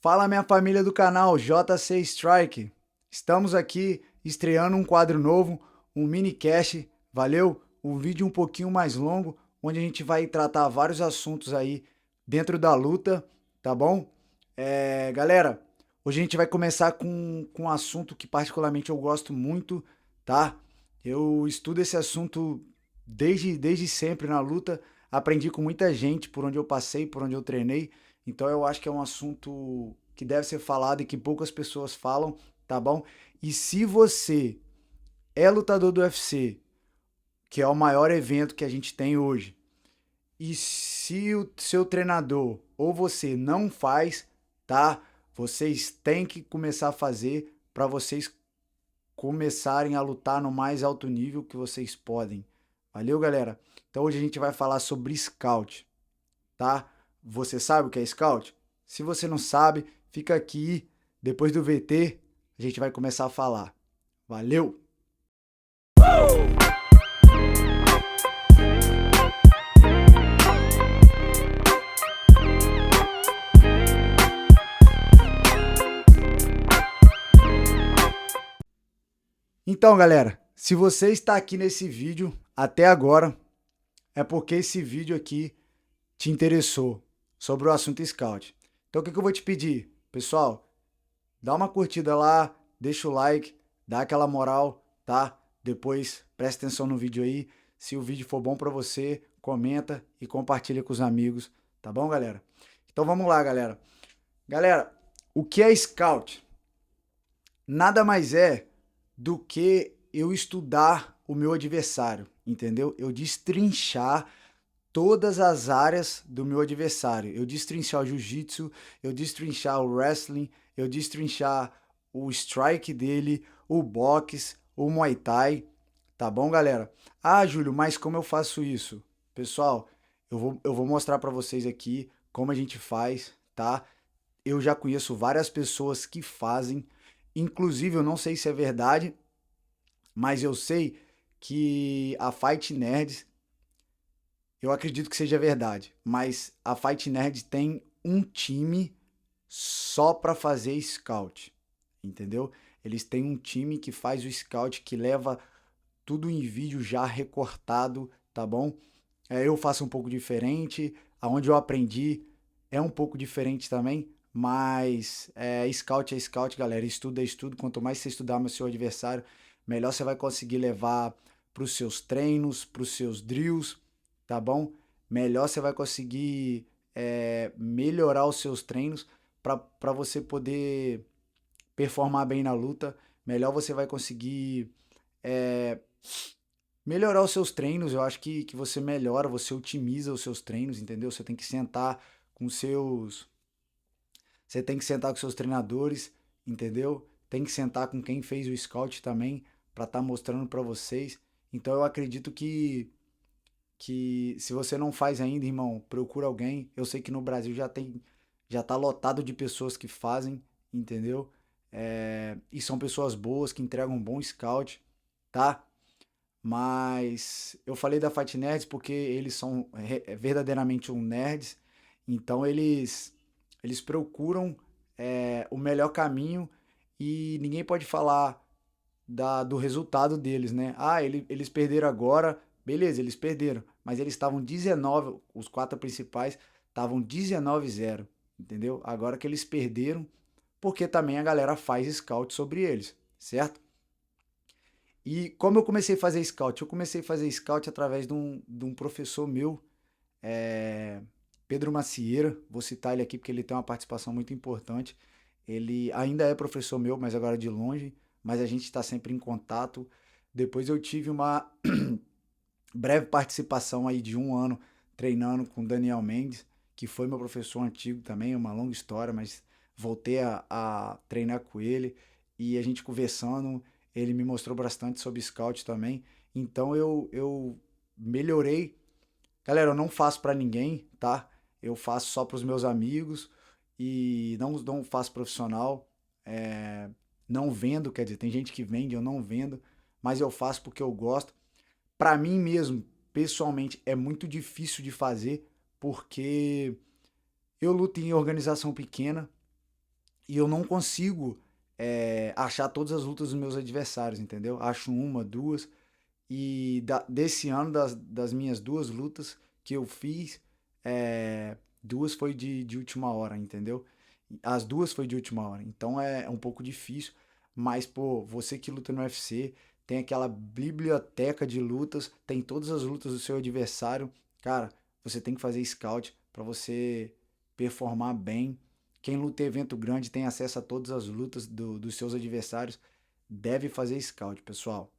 Fala, minha família do canal JC Strike. Estamos aqui estreando um quadro novo, um minicast, valeu? Um vídeo um pouquinho mais longo, onde a gente vai tratar vários assuntos aí dentro da luta, tá bom? Galera, hoje a gente vai começar com um assunto que particularmente eu gosto muito, tá? Eu estudo esse assunto desde sempre na luta, aprendi com muita gente por onde eu passei, por onde eu treinei. Então eu acho que é um assunto que deve ser falado e que poucas pessoas falam, tá bom? E se você é lutador do UFC, que é o maior evento que a gente tem hoje, e se o seu treinador ou você não faz, tá? Vocês têm que começar a fazer para vocês começarem a lutar no mais alto nível que vocês podem. Valeu, galera? Então hoje a gente vai falar sobre scout, tá? Você sabe o que é scout? Se você não sabe, fica aqui. Depois do VT, a gente vai começar a falar. Valeu! Então, galera, se você está aqui nesse vídeo até agora, é porque esse vídeo aqui te interessou sobre o assunto scout. Então, o que eu vou te pedir? Pessoal, dá uma curtida lá, deixa o like, dá aquela moral, tá? Depois presta atenção no vídeo aí. Se o vídeo for bom para você, comenta e compartilha com os amigos, tá bom, galera? Então vamos lá, galera. Galera, o que é scout? Nada mais é do que eu estudar o meu adversário, entendeu? Eu destrinchar todas as áreas do meu adversário. Eu destrinchar o jiu-jitsu, eu destrinchar o wrestling, eu destrinchar o strike dele, o boxe, o muay thai, tá bom, galera? Ah, Júlio, mas como eu faço isso? Pessoal, eu vou mostrar para vocês aqui como a gente faz, tá? Eu já conheço várias pessoas que fazem, inclusive eu não sei se é verdade, mas eu sei que a Fight Nerds, eu acredito que seja verdade, mas a Fight Nerd tem um time só para fazer scout, entendeu? Eles têm um time que faz o scout, que leva tudo em vídeo já recortado, tá bom? Eu faço um pouco diferente, aonde eu aprendi é um pouco diferente também, mas scout é scout, galera. Estudo é estudo. Quanto mais você estudar o seu adversário, melhor você vai conseguir levar para os seus treinos, para os seus drills, tá bom? Melhor você vai conseguir melhorar os seus treinos para você poder performar bem na luta. Melhor você vai conseguir é, melhorar os seus treinos. Eu acho que você melhora, você otimiza os seus treinos, entendeu? Você tem que sentar com seus. Você tem que sentar com seus treinadores, entendeu? Tem que sentar com quem fez o scout também, para estar mostrando para vocês. Então eu acredito que se você não faz ainda, irmão, procura alguém. Eu sei que no Brasil já tá lotado de pessoas que fazem, entendeu? E são pessoas boas que entregam um bom scout, tá? Mas eu falei da Fight Nerds porque eles são verdadeiramente um nerds, então eles procuram o melhor caminho e ninguém pode falar do resultado deles, né? Ah, eles perderam agora, beleza, eles perderam, mas eles estavam 19, os quatro principais estavam 19-0, entendeu? Agora que eles perderam, porque também a galera faz scout sobre eles, certo? E como eu comecei a fazer scout? Eu comecei a fazer scout através de um professor meu, é, Pedro Macieira. Vou citar ele aqui porque ele tem uma participação muito importante. Ele ainda é professor meu, mas agora de longe. Mas a gente está sempre em contato. Depois eu tive uma breve participação aí de um ano treinando com Daniel Mendes, que foi meu professor antigo também, uma longa história, mas voltei a treinar com ele e a gente conversando, ele me mostrou bastante sobre scout também, então eu melhorei. Galera, eu não faço para ninguém, tá? Eu faço só para os meus amigos e não faço profissional, não vendo, quer dizer, tem gente que vende, eu não vendo, mas eu faço porque eu gosto. Para mim mesmo, pessoalmente, é muito difícil de fazer porque eu luto em organização pequena, e eu não consigo achar todas as lutas dos meus adversários, entendeu? Acho uma, duas, e desse ano, das minhas duas lutas que eu fiz, duas foi de última hora, entendeu? As duas foi de última hora, então é um pouco difícil, mas, pô, você que luta no UFC, tem aquela biblioteca de lutas, tem todas as lutas do seu adversário, cara, você tem que fazer scout para você performar bem. Quem luta em evento grande tem acesso a todas as lutas dos seus adversários, deve fazer scout, pessoal.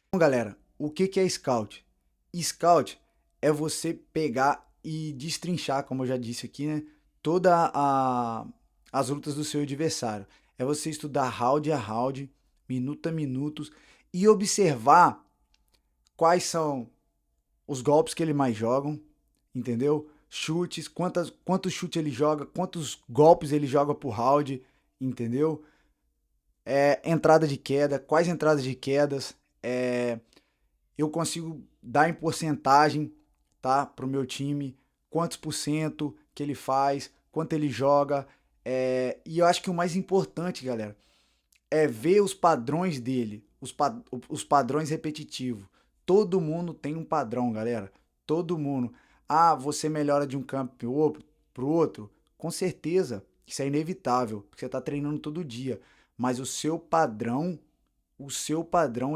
Então, galera, o que é scout? Scout é você pegar e destrinchar, como eu já disse aqui, né, toda as lutas do seu adversário. É você estudar round a round, minuto a minuto e observar quais são os golpes que ele mais jogam, entendeu? Chutes, quantos chutes ele joga, quantos golpes ele joga por round, entendeu? Entrada de queda, quais entradas de quedas, eu consigo dar em porcentagem, tá, pro meu time, quantos por cento que ele faz, quanto ele joga, e eu acho que o mais importante, galera, é ver os padrões dele, os padrões repetitivos. Todo mundo tem um padrão, galera. Todo mundo. Ah, você melhora de um campo pro outro? Com certeza, isso é inevitável, porque você está treinando todo dia. Mas o seu padrão,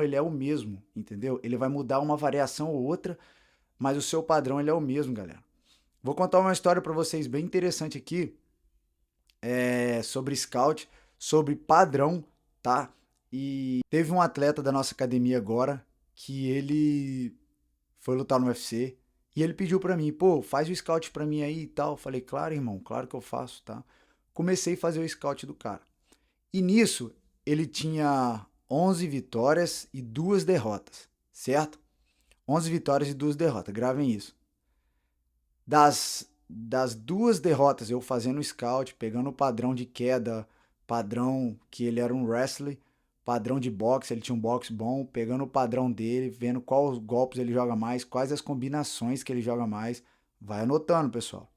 ele é o mesmo, entendeu? Ele vai mudar uma variação ou outra, mas o seu padrão, ele é o mesmo, galera. Vou contar uma história para vocês bem interessante aqui, sobre scout, sobre padrão, tá? E teve um atleta da nossa academia agora que ele foi lutar no UFC e ele pediu pra mim, pô, faz o scout pra mim aí e tal. Eu falei, claro, irmão, claro que eu faço, tá? Comecei a fazer o scout do cara. E nisso ele tinha 11 vitórias e 2 derrotas, certo? 11 vitórias e 2 derrotas, gravem isso. Das 2 derrotas, eu fazendo scout, pegando o padrão de queda, padrão que ele era um wrestler, padrão de boxe, ele tinha um boxe bom, pegando o padrão dele, vendo quais golpes ele joga mais, quais as combinações que ele joga mais. Vai anotando, pessoal.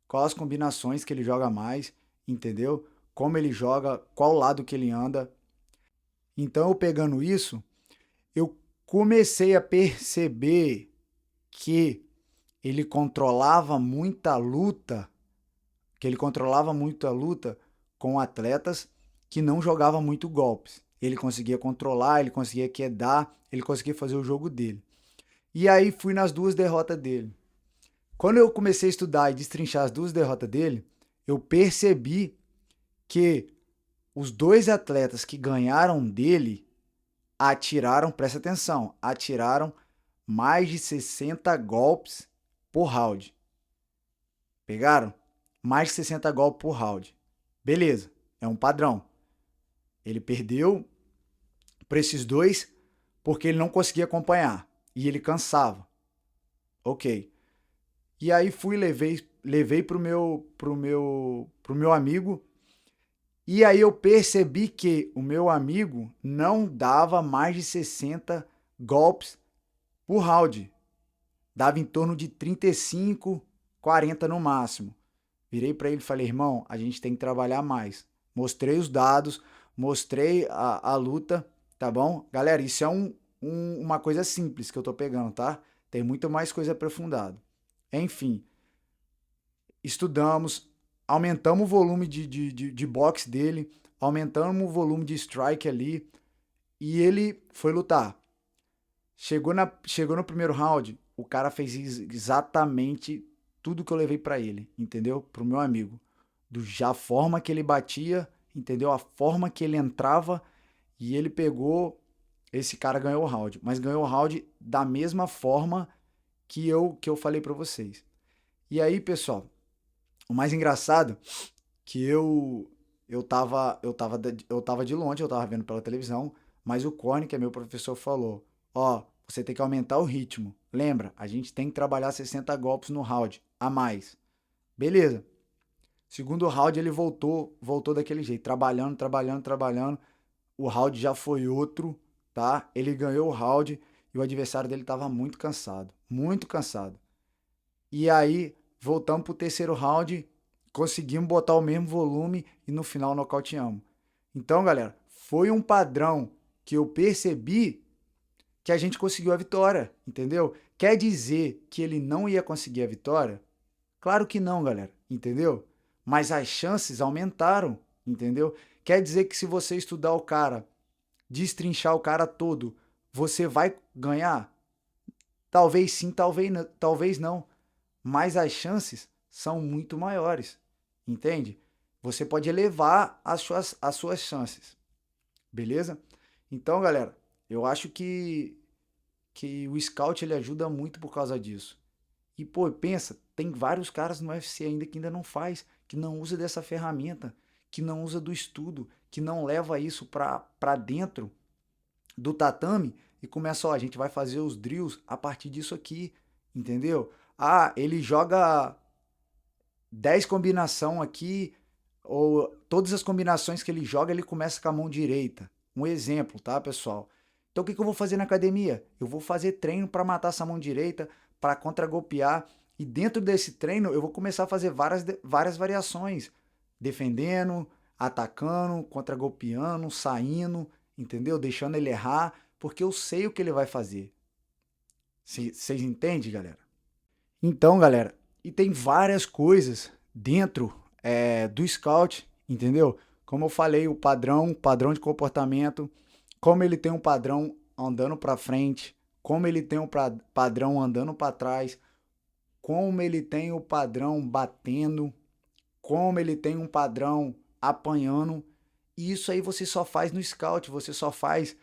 Quais as combinações que ele joga mais, entendeu? Como ele joga, qual lado que ele anda. Então, eu pegando isso, eu comecei a perceber que ele controlava muita luta, que ele controlava muito a luta com atletas que não jogavam muito golpes. Ele conseguia controlar, ele conseguia quedar, ele conseguia fazer o jogo dele. E aí fui nas 2 derrotas dele. Quando eu comecei a estudar e destrinchar as 2 derrotas dele, eu percebi que os 2 atletas que ganharam dele atiraram, presta atenção, atiraram mais de 60 golpes por round. Pegaram? Mais de 60 golpes por round. Beleza, é um padrão. Ele perdeu para esses 2 porque ele não conseguia acompanhar e ele cansava. Ok. E aí fui levei pro meu amigo, e aí eu percebi que o meu amigo não dava mais de 60 golpes por round. Dava em torno de 35, 40 no máximo. Virei para ele e falei, irmão, a gente tem que trabalhar mais. Mostrei os dados, mostrei a luta, tá bom? Galera, isso é uma coisa simples que eu tô pegando, tá? Tem muito mais coisa aprofundada. Enfim, estudamos, aumentamos o volume de boxe dele, aumentamos o volume de strike ali, e ele foi lutar. Chegou no primeiro round, o cara fez exatamente tudo que eu levei para ele, entendeu? Pro meu amigo. A forma que ele batia, entendeu? A forma que ele entrava, e ele pegou, esse cara ganhou o round, mas ganhou o round da mesma forma que eu falei para vocês. E aí, pessoal, o mais engraçado que eu tava de longe, eu tava vendo pela televisão, mas o Corne, que é meu professor, falou: "Ó, você tem que aumentar o ritmo. Lembra, a gente tem que trabalhar 60 golpes no round a mais." Beleza. Segundo round ele voltou daquele jeito, trabalhando, trabalhando, trabalhando. O round já foi outro, tá? Ele ganhou o round e o adversário dele tava muito cansado, muito cansado. E aí voltamos pro terceiro round. conseguimos botar o mesmo volume e no final nocauteamos. Então, galera, foi um padrão que eu percebi que a gente conseguiu a vitória, entendeu? Quer dizer que ele não ia conseguir a vitória? Claro que não, galera, entendeu? Mas as chances aumentaram, entendeu? Quer dizer que se você estudar o cara, destrinchar o cara todo, você vai ganhar? Talvez sim, talvez não. Mas as chances são muito maiores, entende? Você pode elevar as suas chances, beleza? Então, galera, eu acho que o Scout ele ajuda muito por causa disso. E, pô, pensa, tem vários caras no UFC ainda que ainda não faz, que não usa dessa ferramenta, que não usa do estudo, que não leva isso pra dentro do tatame e começa, ó, a gente vai fazer os drills a partir disso aqui, entendeu? Ah, ele joga 10 combinação aqui, ou todas as combinações que ele joga, ele começa com a mão direita. Um exemplo, tá, pessoal? Então o que eu vou fazer na academia? Eu vou fazer treino para matar essa mão direita, para contragolpear, e dentro desse treino eu vou começar a fazer várias variações, defendendo, atacando, contragolpeando, saindo, entendeu? Deixando ele errar, porque eu sei o que ele vai fazer. Vocês entendem, galera? Então, galera, e tem várias coisas dentro do Scout, entendeu? Como eu falei, o padrão de comportamento, como ele tem um padrão andando para frente, como ele tem um padrão andando para trás, como ele tem o padrão batendo, como ele tem um padrão apanhando. E isso aí você só faz no Scout, você só faz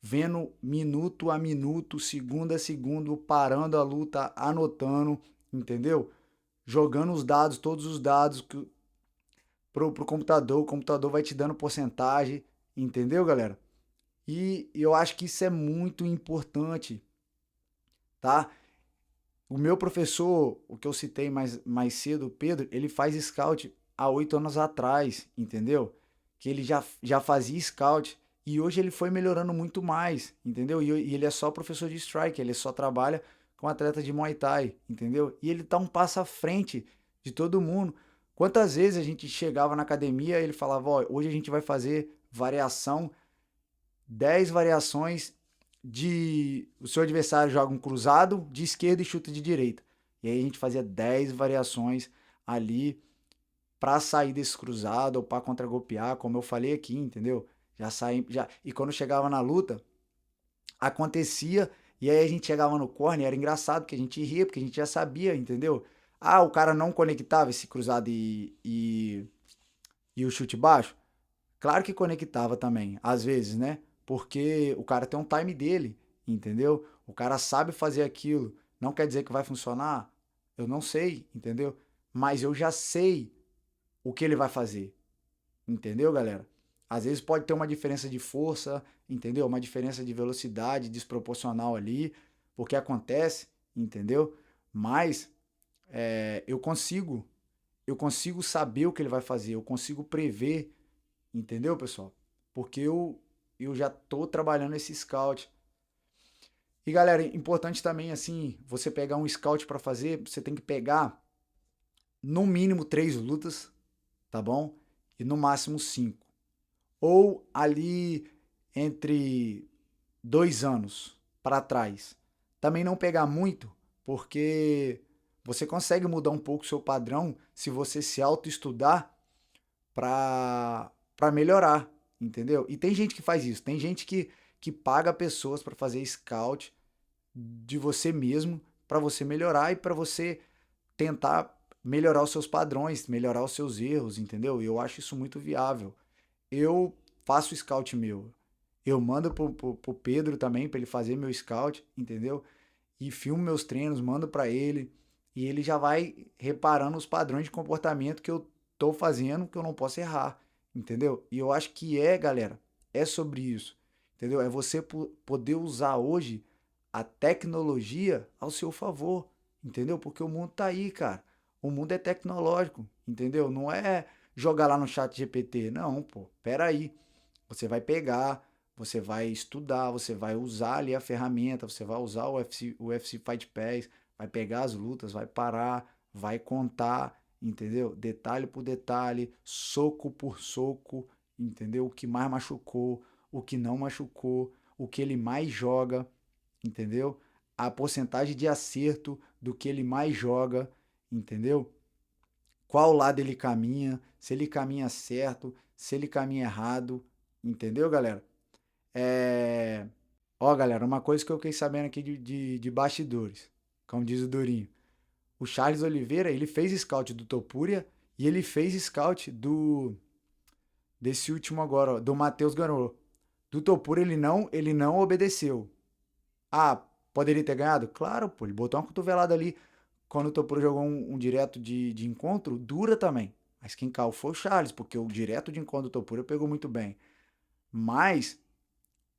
vendo minuto a minuto, segundo a segundo, parando a luta, anotando, entendeu? Jogando os dados, todos os dados pro computador, o computador vai te dando porcentagem, entendeu, galera? E eu acho que isso é muito importante, tá? O meu professor, o que eu citei mais cedo, o Pedro, ele faz scout há 8 anos atrás, entendeu? Que ele já fazia scout e hoje ele foi melhorando muito mais, entendeu? E ele é só professor de strike, ele só trabalha com atleta de Muay Thai, entendeu? E ele tá um passo à frente de todo mundo. Quantas vezes a gente chegava na academia e ele falava, ó, hoje a gente vai fazer variação, 10 variações de o seu adversário joga um cruzado de esquerda e chuta de direita. E aí a gente fazia 10 variações ali para sair desse cruzado ou para contragolpear, como eu falei aqui, entendeu? Já saí, já e quando chegava na luta, acontecia e aí a gente chegava no corner, era engraçado porque a gente ria, porque a gente já sabia, entendeu? Ah, o cara não conectava esse cruzado e o chute baixo. Claro que conectava também, às vezes, né? Porque o cara tem um time dele, entendeu? O cara sabe fazer aquilo. Não quer dizer que vai funcionar? Eu não sei, entendeu? Mas eu já sei o que ele vai fazer, entendeu, galera? Às vezes pode ter uma diferença de força, entendeu? Uma diferença de velocidade desproporcional ali, porque acontece, entendeu? Mas eu consigo saber o que ele vai fazer, eu consigo prever. Entendeu, pessoal? Porque eu já tô trabalhando esse scout. E galera, importante também assim, você pegar um scout para fazer, você tem que pegar no mínimo 3 lutas, tá bom? E no máximo 5. Ou ali entre 2 anos para trás. Também não pegar muito, porque você consegue mudar um pouco o seu padrão se você se autoestudar para melhorar, entendeu? E tem gente que faz isso, tem gente que paga pessoas para fazer scout de você mesmo, para você melhorar e para você tentar melhorar os seus padrões, melhorar os seus erros, entendeu? E eu acho isso muito viável. Eu faço scout meu. Eu mando pro Pedro também para ele fazer meu scout, entendeu? E filmo meus treinos, mando para ele e ele já vai reparando os padrões de comportamento que eu tô fazendo, que eu não posso errar, entendeu? E eu acho que galera, é sobre isso, entendeu? É você poder usar hoje a tecnologia ao seu favor, entendeu? Porque o mundo tá aí, cara. O mundo é tecnológico, entendeu? Não é jogar lá no chat GPT, não, pô. Pera aí. Você vai pegar, você vai estudar, você vai usar ali a ferramenta, você vai usar o UFC Fight Pass, vai pegar as lutas, vai parar, vai contar entendeu? Detalhe por detalhe, soco por soco, entendeu? O que mais machucou, o que não machucou, o que ele mais joga, entendeu? A porcentagem de acerto do que ele mais joga, entendeu? Qual lado ele caminha, se ele caminha certo, se ele caminha errado, entendeu, galera? É... Ó, galera, uma coisa que eu fiquei sabendo aqui de bastidores, como diz o Durinho. O Charles Oliveira, ele fez scout do Topuria e ele fez scout desse último agora, ó, do Matheus Ganô. Do Topuria ele não obedeceu. Ah, poderia ter ganhado? Claro, pô, ele botou uma cotovelada ali. Quando o Topuria jogou um direto de encontro, dura também. Mas quem caiu foi o Charles, porque o direto de encontro do Topuria pegou muito bem. Mas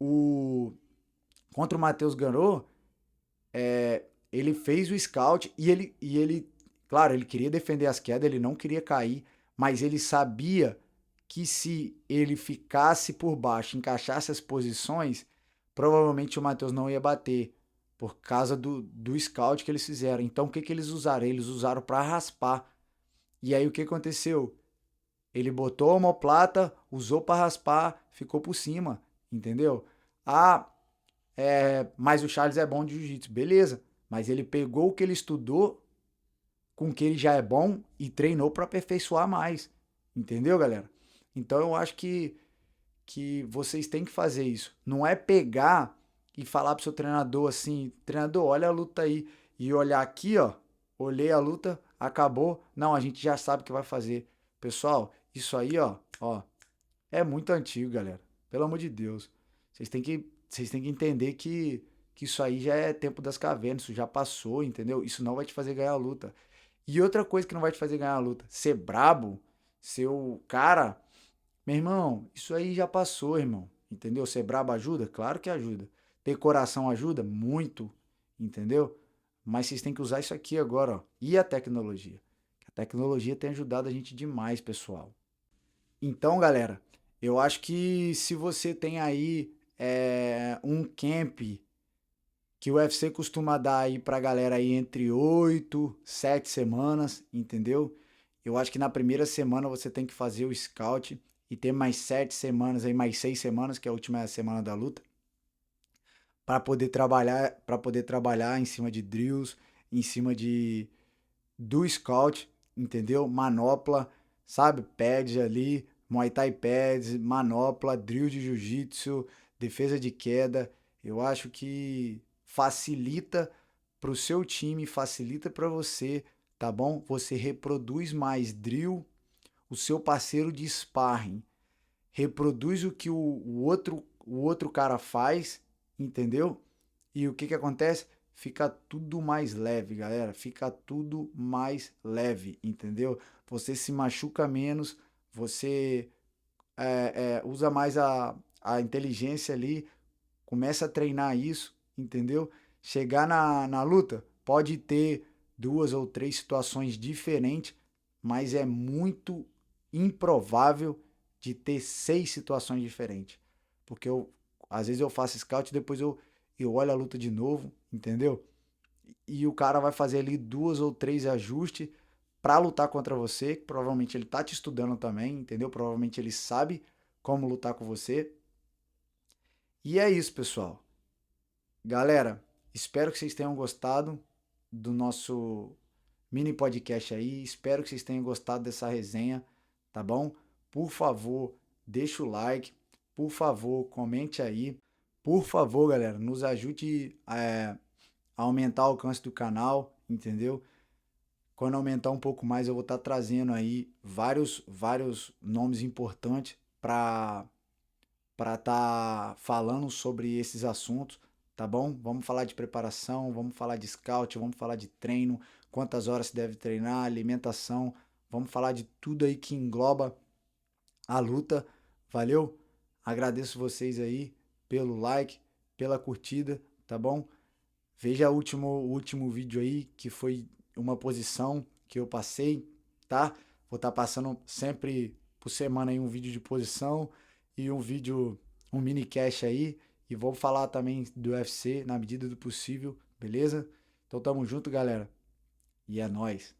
o contra o Matheus Ganô, ele fez o scout e ele, claro, ele queria defender as quedas, ele não queria cair, mas ele sabia que se ele ficasse por baixo, encaixasse as posições, provavelmente o Matheus não ia bater, por causa do scout que eles fizeram. Então o que, que eles usaram? Eles usaram para raspar. E aí o que aconteceu? Ele botou a omoplata, usou para raspar, ficou por cima, entendeu? Ah, mas o Charles é bom de jiu-jitsu, beleza. Mas ele pegou o que ele estudou com o que ele já é bom e treinou para aperfeiçoar mais. Entendeu, galera? Então eu acho que vocês têm que fazer isso. Não é pegar e falar pro seu treinador assim, treinador, olha a luta aí. E olhar aqui, ó, olhei a luta, acabou. Não, a gente já sabe o que vai fazer. Pessoal, isso aí, ó, é muito antigo, galera. Pelo amor de Deus. Vocês têm que entender que isso aí já é tempo das cavernas, isso já passou, entendeu? Isso não vai te fazer ganhar a luta. E outra coisa que não vai te fazer ganhar a luta, ser brabo, ser o cara, meu irmão, isso aí já passou, irmão. Entendeu? Ser brabo ajuda? Claro que ajuda. Ter coração ajuda? Muito. Entendeu? Mas vocês têm que usar isso aqui agora, ó. E a tecnologia? A tecnologia tem ajudado a gente demais, pessoal. Então, galera, eu acho que se você tem aí um camp que o UFC costuma dar aí pra galera aí entre 8, 7 semanas, entendeu? Eu acho que na primeira semana você tem que fazer o scout e ter mais 7 semanas aí, mais 6 semanas, que é a última semana da luta, para poder trabalhar em cima de drills, em cima do scout, entendeu? Manopla, sabe? Pads ali, Muay Thai pads, manopla, drill de jiu-jitsu, defesa de queda. Eu acho que facilita para o seu time, facilita para você, tá bom? Você reproduz mais drill, o seu parceiro de sparring reproduz o que o outro cara faz, entendeu? E o que que acontece? Fica tudo mais leve, galera. Fica tudo mais leve, entendeu? Você se machuca menos, você usa mais a inteligência ali, começa a treinar isso, entendeu? Chegar na luta, pode ter 2 ou 3 situações diferentes, mas é muito improvável de ter 6 situações diferentes. Porque às vezes eu faço scout e depois eu olho a luta de novo, entendeu? E o cara vai fazer ali 2 ou 3 ajustes para lutar contra você, que provavelmente ele tá te estudando também, entendeu? Provavelmente ele sabe como lutar com você. E é isso, pessoal. Galera, espero que vocês tenham gostado do nosso mini podcast aí. Espero que vocês tenham gostado dessa resenha, tá bom? Por favor, deixa o like. Por favor, comente aí. Por favor, galera, nos ajude a aumentar o alcance do canal, entendeu? Quando aumentar um pouco mais, eu vou estar trazendo aí vários nomes importantes para estar falando sobre esses assuntos, tá bom? Vamos falar de preparação, vamos falar de scout, vamos falar de treino, quantas horas se deve treinar, alimentação, vamos falar de tudo aí que engloba a luta, valeu? Agradeço vocês aí pelo like, pela curtida, tá bom? Veja o último vídeo aí, que foi uma posição que eu passei, tá? Vou estar passando sempre por semana aí um vídeo de posição e um mini cash aí. E vou falar também do UFC na medida do possível, beleza? Então tamo junto, galera. E é nóis.